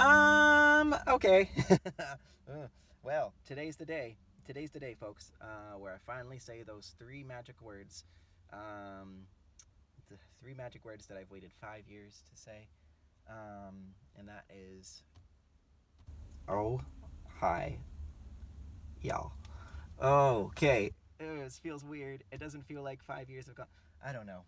Okay. Well, today's the day. Today's the day, folks, where I finally say those three magic words. Um, the three magic words that I've waited 5 years to say. And that is, oh, hi, y'all. Okay. This feels weird. It doesn't feel like 5 years have gone. I don't know.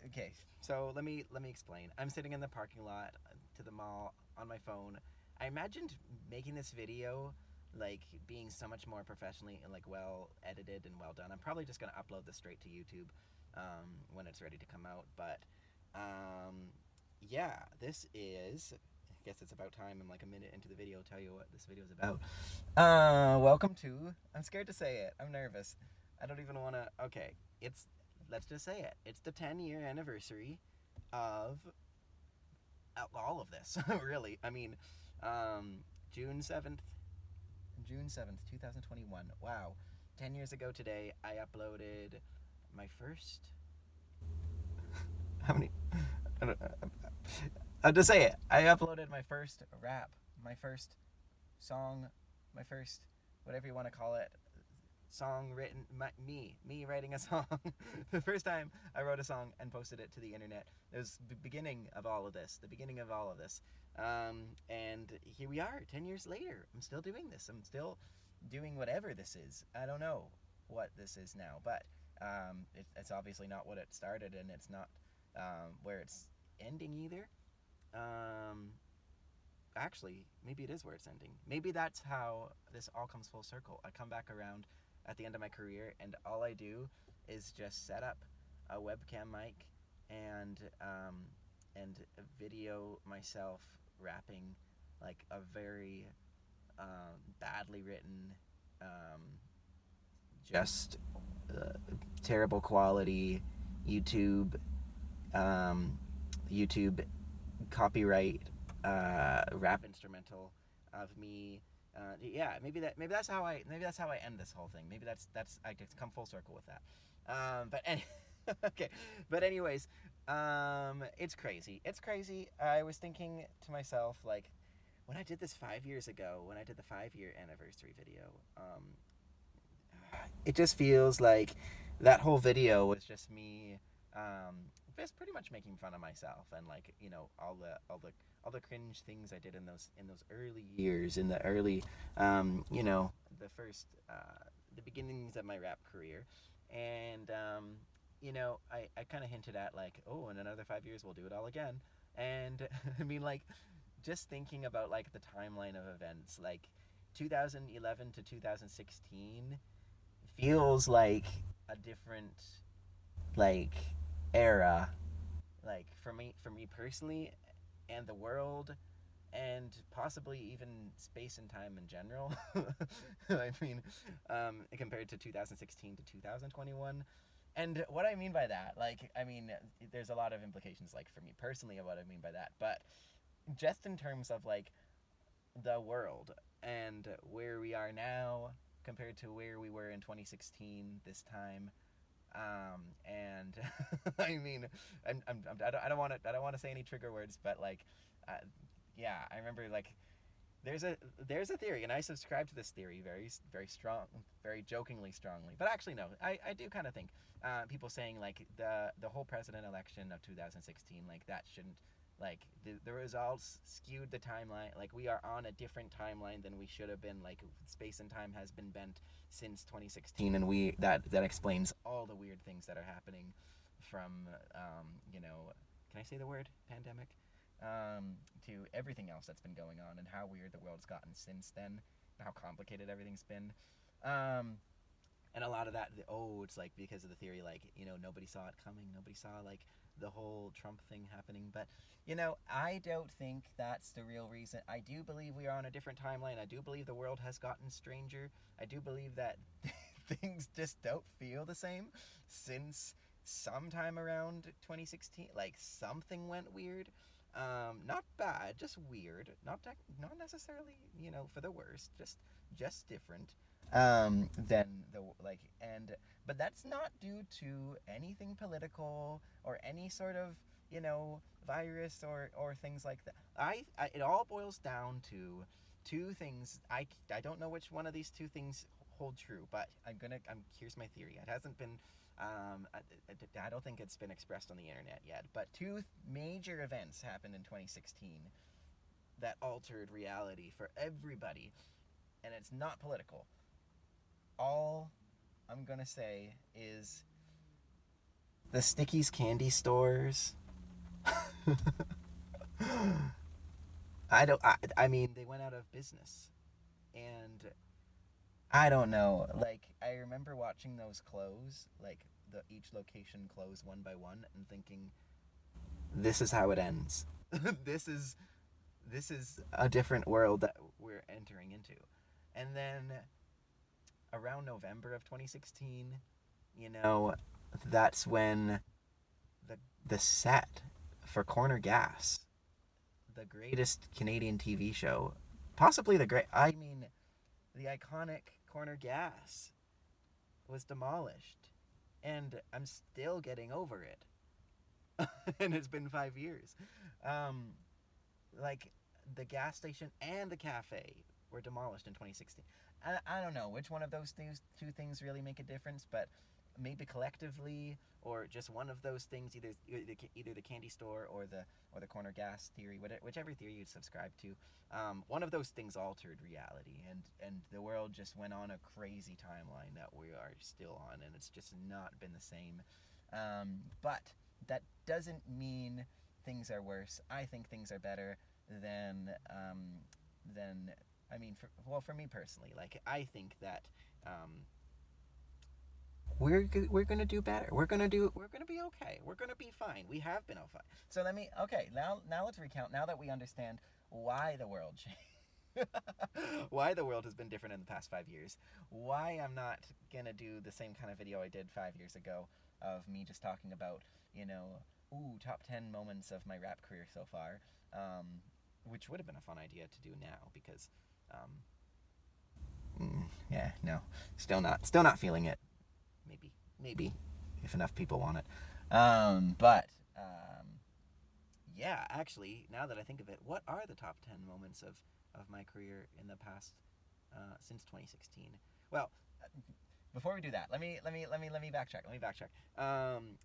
Okay, so let me explain. I'm sitting in the parking lot to the mall on my phone. I imagined making this video like being so much more professionally and like well edited and well done. I'm probably just gonna upload this straight to YouTube when it's ready to come out. But yeah, this is. I guess it's about time. I'm like a minute into the video. Tell you what this video is about. Welcome to. I'm scared to say it. I'm nervous. I don't even want to. Okay, it's. Let's just say it. It's the 10-year anniversary of all of this. Really, I mean, um, June 7th, June 7th, 2021. Wow, 10 years ago today, I uploaded my first. How many? I'll just say it. I uploaded my first rap, my first song, my first whatever you want to call it, song written me writing a song. The first time I wrote a song and posted it to the internet. It was the beginning of all of this, and here we are 10 years later. I'm still doing this. I'm still doing whatever this is. I don't know what this is now, but it's obviously not what it started, and it's not where it's ending either. um, Actually, maybe it is where it's ending. Maybe that's how this all comes full circle. I come back around at the end of my career, and all I do is just set up a webcam mic and video myself rapping like a very badly written, um, just uh, terrible quality YouTube um, YouTube copyright rap instrumental of me. Yeah, maybe that's how I end this whole thing. Maybe that's I could come full circle with that. Okay, but anyways, it's crazy. It's crazy. I was thinking to myself like, when I did this 5 years ago, when I did the 5 year anniversary video, it just feels like that whole video was just me just pretty much making fun of myself, and like, all the cringe things I did in those early years, in the early the first the beginnings of my rap career. And I kind of hinted at like, oh, in another 5 years we'll do it all again. And I mean, like, just thinking about like the timeline of events, like 2011 to 2016 feels like a different, like, era, like for me personally, and the world, and possibly even space and time in general. I mean, compared to 2016 to 2021. And what I mean by that, like, I mean, there's a lot of implications, like, for me personally, of what I mean by that. But just in terms of like the world and where we are now compared to where we were in 2016 this time. And I mean, I don't want to say any trigger words, but like, uh, yeah, I remember like there's a theory, and I subscribe to this theory very very strong, very jokingly strongly. But actually, no, I do kind of think people saying like the whole president election of 2016, like, that shouldn't, like, the results skewed the timeline. Like, we are on a different timeline than we should have been. Like, space and time has been bent since 2016, and that explains all the weird things that are happening from can I say the word pandemic, to everything else that's been going on, and how weird the world's gotten since then, and how complicated everything's been. And a lot of that, oh, it's like because of the theory, like, nobody saw it coming, nobody saw, like, the whole Trump thing happening. But I don't think that's the real reason. I do believe we are on a different timeline. I do believe the world has gotten stranger. I do believe that things just don't feel the same since sometime around 2016. Like, something went weird. Not bad, just weird. Not necessarily, for the worst. Just different. Than the, like, and but that's not due to anything political or any sort of, virus or things like that. It all boils down to two things. I don't know which one of these two things hold true, but here's my theory. It hasn't been I don't think it's been expressed on the internet yet, but two major events happened in 2016 that altered reality for everybody, and it's not political. All I'm gonna say is the Stickies candy stores. I mean, they went out of business, and I don't know. Like, I remember watching those close, like each location close one by one, and thinking, this is how it ends. this is this is a different world that we're entering into. And then around November of 2016, you know, that's when the the set for Corner Gas, the greatest Canadian TV show, possibly the iconic Corner Gas, was demolished, and I'm still getting over it. And it's been 5 years. Um, like the gas station and the cafe were demolished in 2016. I don't know which one of those two things really make a difference, but maybe collectively or just one of those things, either the candy store or the corner gas theory, whichever theory you subscribe to, one of those things altered reality, and the world just went on a crazy timeline that we are still on, and it's just not been the same. But that doesn't mean things are worse. I think things are better than I mean, for me personally, like I think that we're gonna do better. We're gonna be okay. We're gonna be fine. We have been okay. So now let's recount. Now that we understand why the world changed, why the world has been different in the past 5 years, why I'm not gonna do the same kind of video I did 5 years ago of me just talking about top 10 moments of my rap career so far, which would have been a fun idea to do now because yeah, no, still not feeling it. Maybe if enough people want it. But yeah, actually, now that I think of it, what are the top 10 moments of my career in the past since 2016? Well, before we do that, let me backtrack.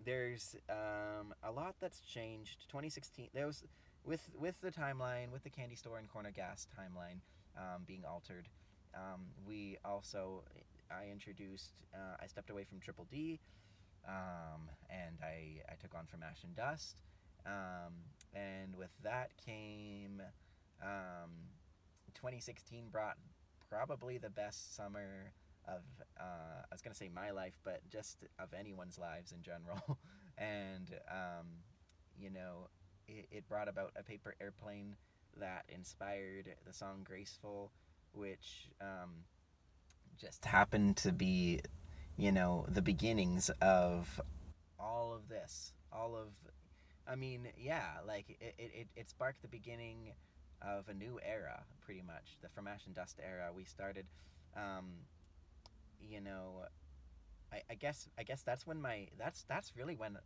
There's a lot that's changed. 2016. There was with the timeline, with the candy store and corner gas timeline being altered. We also I stepped away from Triple D, and I took on From Ash and Dust, and with that came 2016 brought probably the best summer of I was gonna say my life, but just of anyone's lives in general. And it brought about a paper airplane that inspired the song Graceful, which just happened to be the beginnings of all of this, all of I mean, yeah, like it sparked the beginning of a new era, pretty much the From Ash and Dust era. We started you know I guess that's when that's really when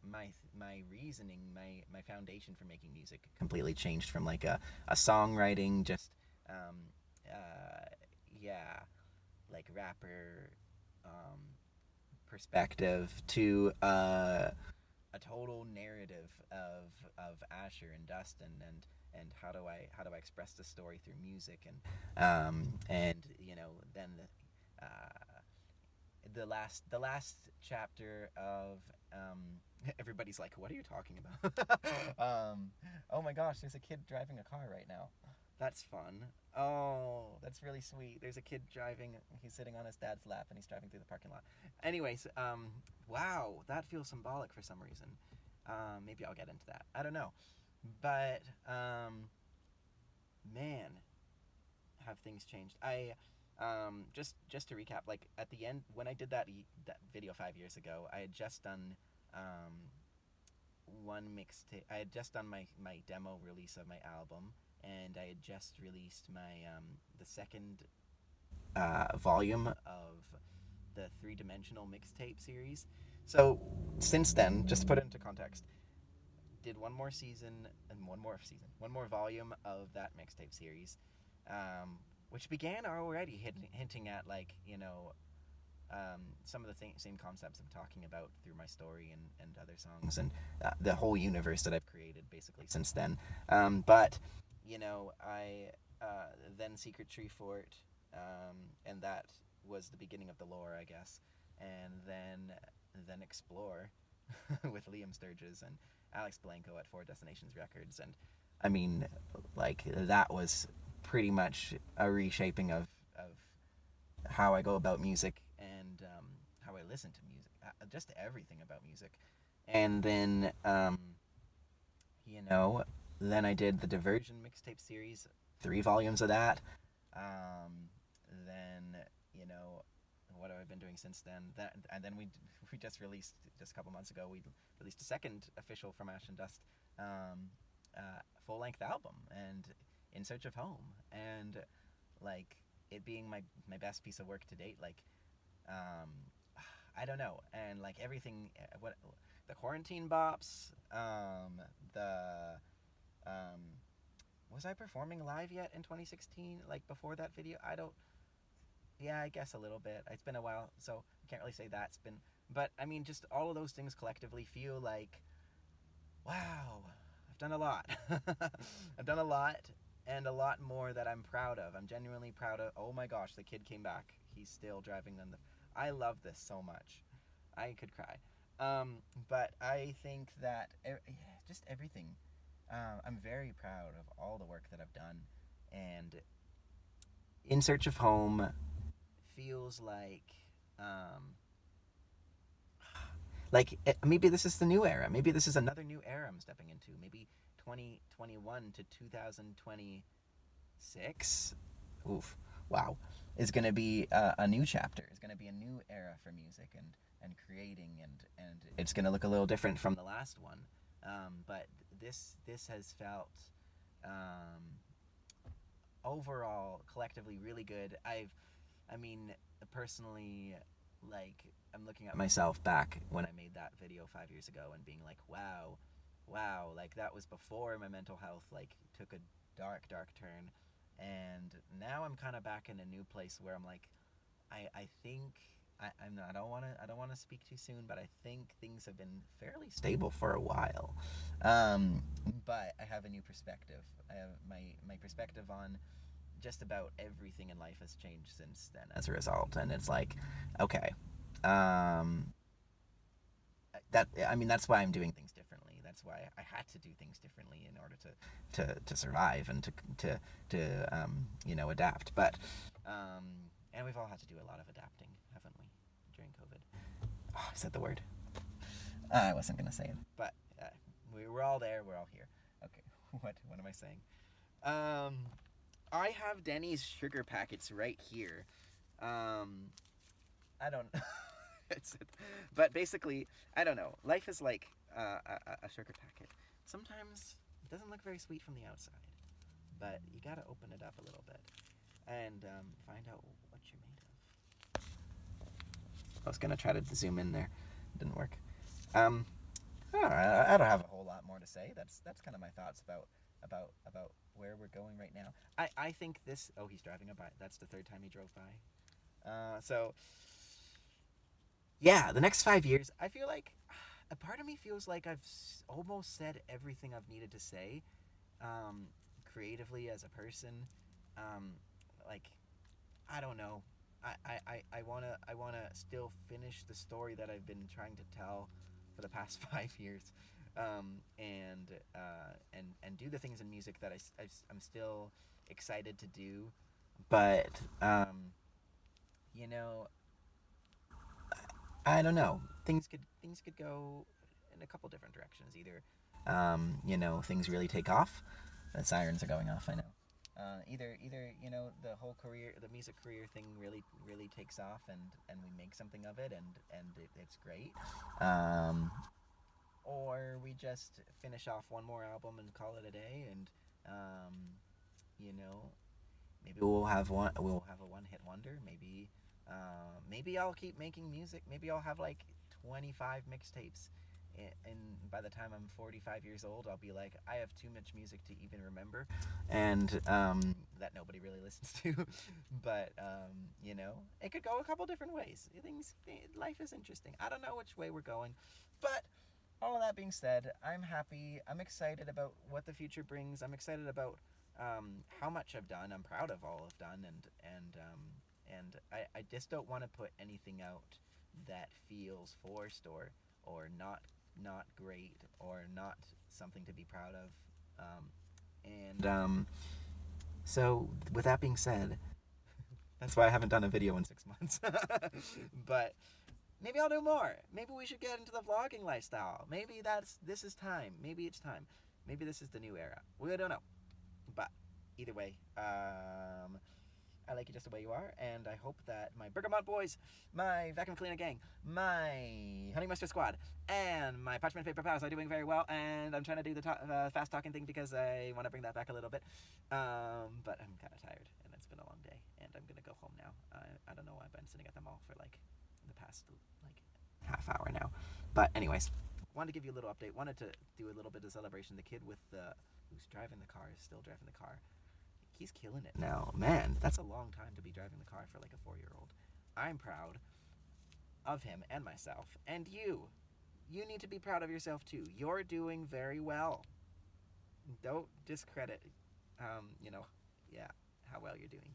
my reasoning, my foundation for making music completely changed from like a songwriting just um yeah, like rapper um perspective to a total narrative of Asher and Dustin, and how do I express the story through music, and then the last chapter of everybody's like, what are you talking about? Oh my gosh, there's a kid driving a car right now. That's fun. Oh, that's really sweet. There's a kid driving. He's sitting on his dad's lap and he's driving through the parking lot. Anyways, wow, that feels symbolic for some reason. Maybe I'll get into that. I don't know, but man, have things changed. I just to recap, like at the end when I did that video 5 years ago, I had just done one mixtape. I had just done my demo release of my album, and I had just released my the second volume of the three-dimensional mixtape series. So since then, just to put it into context, did one more volume of that mixtape series, which began already hinting at, like, some of the same concepts I'm talking about through my story and other songs, and the whole universe that I've created basically since then. But I then Secret Tree Fort, and that was the beginning of the lore, I guess, and then Explore with Liam Sturges and Alex Blanco at Four Destinations Records, and I mean, like, that was pretty much a reshaping of how I go about music, and how I listen to music, just everything about music. And then, you know, then I did the Diversion mixtape series, 3 volumes of that. Then, what have I been doing since then? And then we just released, just a couple months ago, we released a second official From Ash and Dust, full length album, and In Search of Home, and like, it being my best piece of work to date, like, um, I don't know, and like everything, what the quarantine bops, the um, was I performing live yet in 2016? Like, before that video, I don't. Yeah, I guess a little bit. It's been a while, so I can't really say that's been. But I mean, just all of those things collectively feel like, wow, I've done a lot. I've done a lot, and a lot more that I'm proud of. I'm genuinely proud of. Oh my gosh, the kid came back. He's still driving them. I love this so much. I could cry. But I think that just everything. I'm very proud of all the work that I've done, and In Search of Home feels like maybe this is the new era. Maybe this is another new era I'm stepping into. Maybe 2021 to 2026. Oof, wow, is going to be a new chapter. It's going to be a new era for music and creating, and it's going to look a little different from the last one. But this has felt, overall, collectively, really good. I mean, personally, like, I'm looking at myself back when I made that video 5 years ago and being like, wow, like, that was before my mental health, like, took a dark turn, and now I'm kind of back in a new place where I'm like, I think I'm not, I don't want to speak too soon, but I think things have been fairly stable for a while. But I have a new perspective. I have my perspective on just about everything in life has changed since then as a result, and it's like, okay, um, that I mean, that's why I'm doing things differently. That's why I had to do things differently in order to survive and to adapt. But and we've all had to do a lot of adapting, haven't we, during COVID? Oh, I said the word. I wasn't gonna say it, but we're all there. We're all here. Okay, what am I saying? Um, I have Denny's sugar packets right here. Um, I don't. it's, but basically, I don't know. Life is like a sugar packet. Sometimes it doesn't look very sweet from the outside, but you gotta open it up a little bit and find out what you're made of. I was gonna try to zoom in there, didn't work. Um, I don't have a whole lot more to say. That's kind of my thoughts about where we're going right now. I think this. Oh, he's driving by. That's the third time he drove by. So yeah, the next 5 years, I feel like a part of me feels like I've almost said everything I've needed to say, um, creatively as a person. Um, like, I don't know. I wanna still finish the story that I've been trying to tell for the past 5 years, and do the things in music that I'm still excited to do, but you know, I don't know. Things could go in a couple different directions. Either, things really take off. The sirens are going off. I know. Either the whole career, the music career thing really takes off, and we make something of it, and it's great. Um, or we just finish off one more album and call it a day, and um, you know, maybe we'll have a one hit wonder. Maybe I'll keep making music. Maybe I'll have like 25 mixtapes and by the time I'm 45 years old, I'll be like, I have too much music to even remember, and that nobody really listens to. But you know, it could go a couple different ways. Life is interesting. I don't know which way we're going, but all of that being said, I'm happy. I'm excited about what the future brings. I'm excited about how much I've done. I'm proud of all I've done, and I just don't want to put anything out that feels forced or not great or not something to be proud of. And so with that being said, that's why I haven't done a video in 6 months. But maybe I'll do more. Maybe we should get into the vlogging lifestyle. Maybe this is time. Maybe it's time. Maybe this is the new era. We don't know. But either way, I like you just the way you are, and I hope that my Bergamot Boys, my Vacuum Cleaner Gang, my Honey Mustard Squad, and my Parchment Paper Pals are doing very well, and I'm trying to do the fast talking thing because I want to bring that back a little bit, but I'm kind of tired, and it's been a long day, and I'm going to go home now. I don't know why I've been sitting at the mall for like the past like half hour now, but anyways, wanted to give you a little update, wanted to do a little bit of celebration. The kid with who's driving the car is still driving the car. He's killing it now. Man, that's a long time to be driving the car for like a 4-year-old. I'm proud of him and myself. And you. You need to be proud of yourself too. You're doing very well. Don't discredit, you know, yeah, how well you're doing.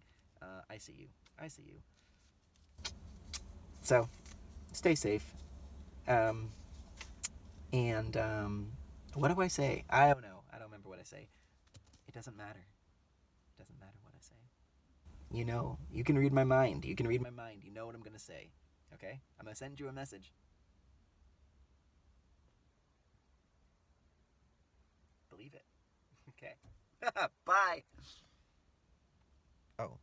I see you. I see you. So, stay safe. Um, and, what do I say? I don't know. I don't remember what I say. It doesn't matter. It doesn't matter what I say. You know, you can read my mind. You can read my mind. You know what I'm going to say. Okay? I'm going to send you a message. Believe it. Okay. Bye. Oh.